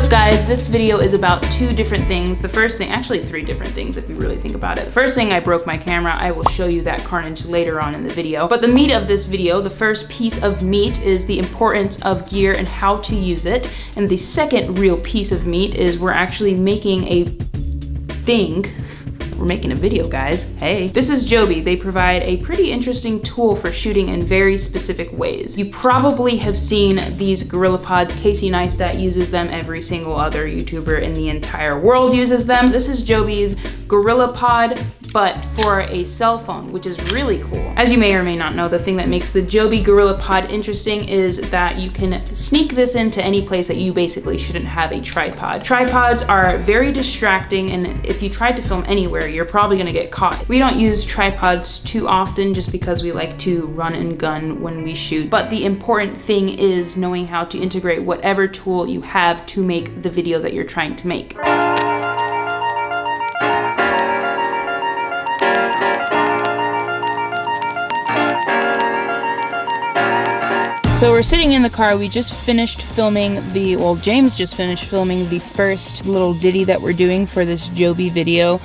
guys, this video is about two different things. The first thing, actually three different things if you really think about it. The first thing, I broke my camera. I will show you that carnage later on in the video. But the meat of this video, the first piece of meat is the importance of gear and how to use it. And the second real piece of meat is we're actually making a thing. We're making a video, guys. Hey. This is Joby. They provide a pretty interesting tool for shooting in very specific ways. You probably have seen these GorillaPods. Casey Neistat uses them. Every single other YouTuber in the entire world uses them. This is Joby's GorillaPod, but for a cell phone, which is really cool. As you may or may not know, the thing that makes the Joby GorillaPod interesting is that you can sneak this into any place that you basically shouldn't have a tripod. Tripods are very distracting, and if you tried to film anywhere, you're probably gonna get caught. We don't use tripods too often just because we like to run and gun when we shoot. But the important thing is knowing how to integrate whatever tool you have to make the video that you're trying to make. So we're sitting in the car. We just finished filming James just finished filming the first little ditty that we're doing for this Joby video.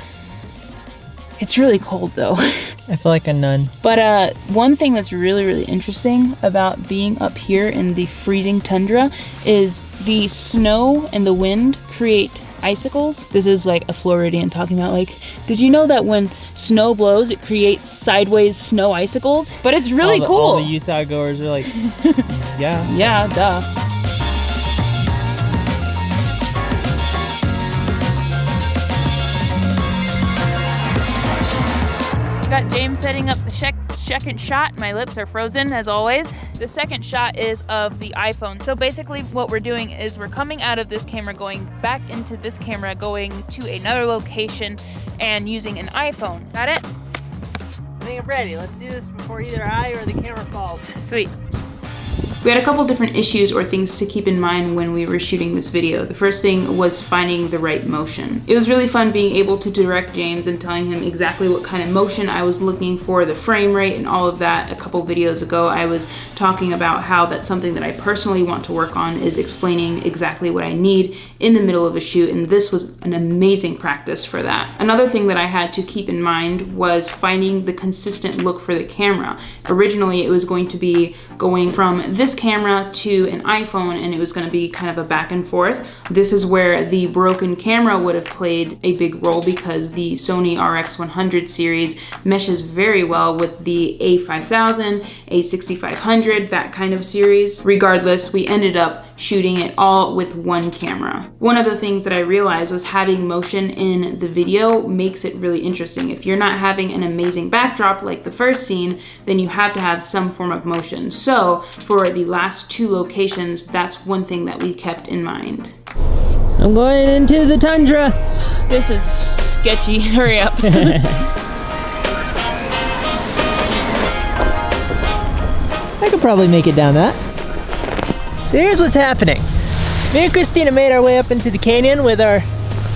It's really cold though. I feel like a nun. But one thing that's really, really interesting about being up here in the freezing tundra is the snow and the wind create icicles. This is like a Floridian talking about, like, did you know that when snow blows, it creates sideways snow icicles? But it's really cool. All the Utah goers are like, yeah. Yeah, duh. Got James setting up the second shot. My lips are frozen as always. The second shot is of the iPhone. So basically what we're doing is we're coming out of this camera, going back into this camera, going to another location and using an iPhone. Got it? I think I'm ready. Let's do this before either I or the camera falls. Sweet. We had a couple different issues or things to keep in mind when we were shooting this video. The first thing was finding the right motion. It was really fun being able to direct James and telling him exactly what kind of motion I was looking for, the frame rate and all of that. A couple videos ago, I was talking about how that's something that I personally want to work on, is explaining exactly what I need in the middle of a shoot, and this was an amazing practice for that. Another thing that I had to keep in mind was finding the consistent look for the camera. Originally, it was going to be going from this camera to an iPhone, and it was going to be kind of a back and forth. This is where the broken camera would have played a big role, because the Sony RX100 series meshes very well with the A5000, A6500, that kind of series. Regardless, we ended up shooting it all with one camera. One of the things that I realized was having motion in the video makes it really interesting. If you're not having an amazing backdrop like the first scene, then you have to have some form of motion. So for the last two locations, that's one thing that we kept in mind. I'm going into the tundra. This is sketchy. Hurry up. I could probably make it down that. So here's what's happening. Me and Christina made our way up into the canyon with our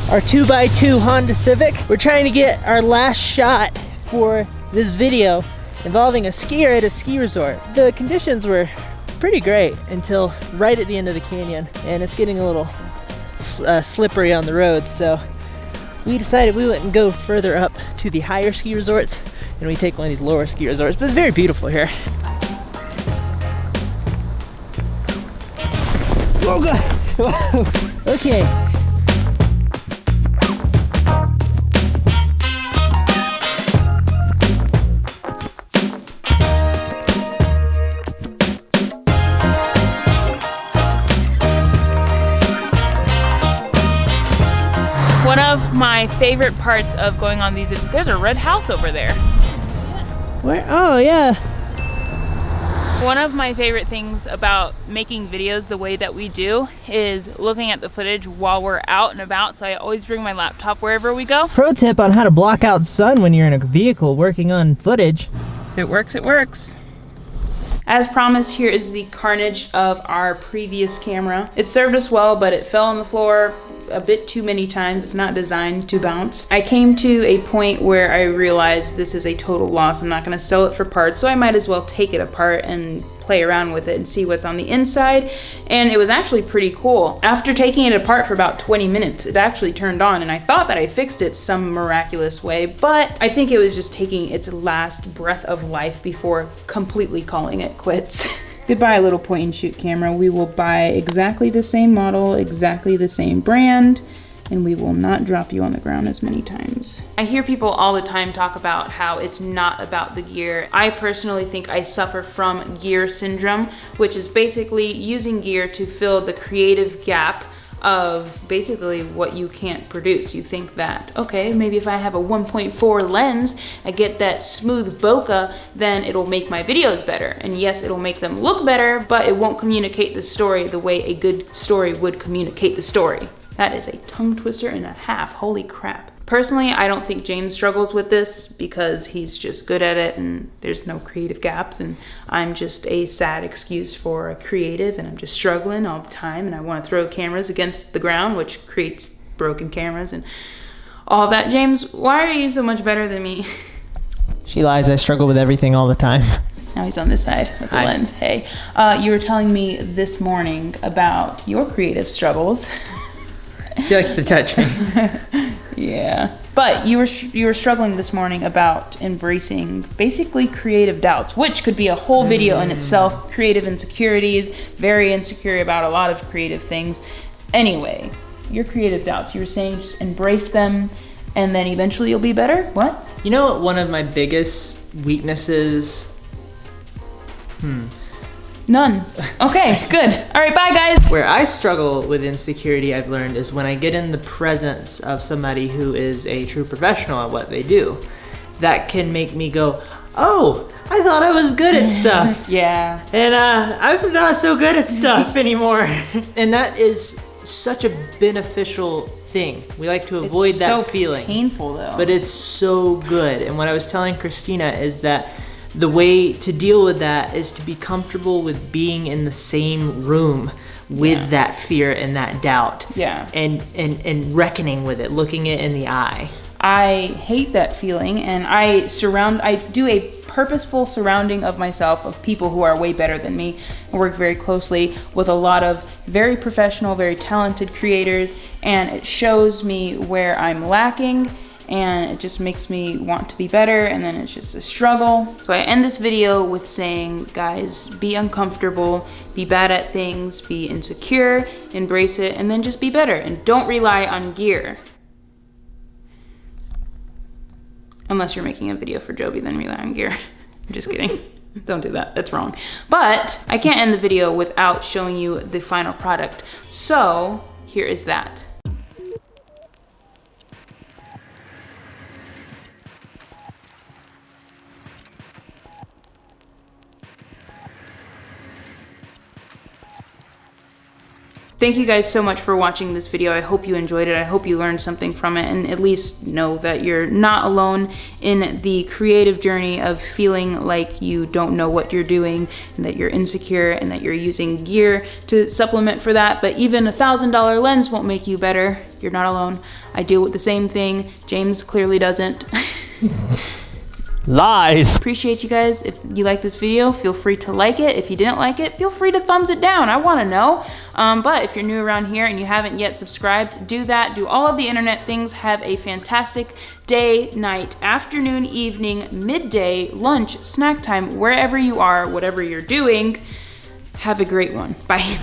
2x2 Honda Civic. We're trying to get our last shot for this video involving a skier at a ski resort. The conditions were pretty great until right at the end of the canyon, and it's getting a little slippery on the roads, so we decided we wouldn't go further up to the higher ski resorts and we take one of these lower ski resorts, but it's very beautiful here. Oh god! Okay. One of my favorite parts of going on these, there's a red house over there. Where? Oh yeah. One of my favorite things about making videos the way that we do is looking at the footage while we're out and about, so I always bring my laptop wherever we go. Pro tip on how to block out sun when you're in a vehicle working on footage. If it works, it works. As promised, here is the carnage of our previous camera. It served us well, but it fell on the floor a bit too many times. It's not designed to bounce. I came to a point where I realized this is a total loss. I'm not gonna sell it for parts, so I might as well take it apart and play around with it and see what's on the inside. And it was actually pretty cool. After taking it apart for about 20 minutes, it actually turned on, and I thought that I fixed it some miraculous way, but I think it was just taking its last breath of life before completely calling it quits. Goodbye, little point and shoot camera. We will buy exactly the same model, exactly the same brand, and we will not drop you on the ground as many times. I hear people all the time talk about how it's not about the gear. I personally think I suffer from gear syndrome, which is basically using gear to fill the creative gap of basically what you can't produce. You think that, okay, maybe if I have a 1.4 lens, I get that smooth bokeh, then it'll make my videos better. And yes, it'll make them look better, but it won't communicate the story the way a good story would communicate the story. That is a tongue twister and a half, holy crap. Personally, I don't think James struggles with this because he's just good at it and there's no creative gaps, and I'm just a sad excuse for a creative, and I'm just struggling all the time, and I want to throw cameras against the ground, which creates broken cameras and all that. James, why are you so much better than me? She lies, I struggle with everything all the time. Now he's on this side with the lens. Hey, you were telling me this morning about your creative struggles. She likes to touch me. Yeah, but you were struggling this morning about embracing basically creative doubts, which could be a whole video in itself. Creative insecurities, very insecure about a lot of creative things. Anyway, your creative doubts, you were saying just embrace them and then eventually you'll be better? What? You know what one of my biggest weaknesses? None. Okay, good. All right, bye guys. Where I struggle with insecurity, I've learned, is when I get in the presence of somebody who is a true professional at what they do. That can make me go, oh, I thought I was good at stuff. Yeah. And I'm not so good at stuff anymore. And that is such a beneficial thing. We like to avoid that feeling. It's so painful though. But it's so good. And what I was telling Christina is that the way to deal with that is to be comfortable with being in the same room with that fear and that doubt. Yeah. And reckoning with it, looking it in the eye. I hate that feeling, and I do a purposeful surrounding of myself of people who are way better than me. I work very closely with a lot of very professional, very talented creators, and it shows me where I'm lacking, and it just makes me want to be better, and then it's just a struggle. So I end this video with saying, guys, be uncomfortable, be bad at things, be insecure, embrace it, and then just be better, and don't rely on gear. Unless you're making a video for Joby, then rely on gear. I'm just kidding. Don't do that, that's wrong. But I can't end the video without showing you the final product. So here is that. Thank you guys so much for watching this video. I hope you enjoyed it. I hope you learned something from it, and at least know that you're not alone in the creative journey of feeling like you don't know what you're doing, and that you're insecure, and that you're using gear to supplement for that. But even a $1,000 lens won't make you better. You're not alone. I deal with the same thing. James clearly doesn't. Lies. Appreciate you guys. If you like this video, feel free to like it. If you didn't like it, feel free to thumbs it down. I want to know. But if you're new around here and you haven't yet subscribed, do that. Do all of the internet things. Have a fantastic day, night, afternoon, evening, midday, lunch, snack time, wherever you are, whatever you're doing. Have a great one. Bye.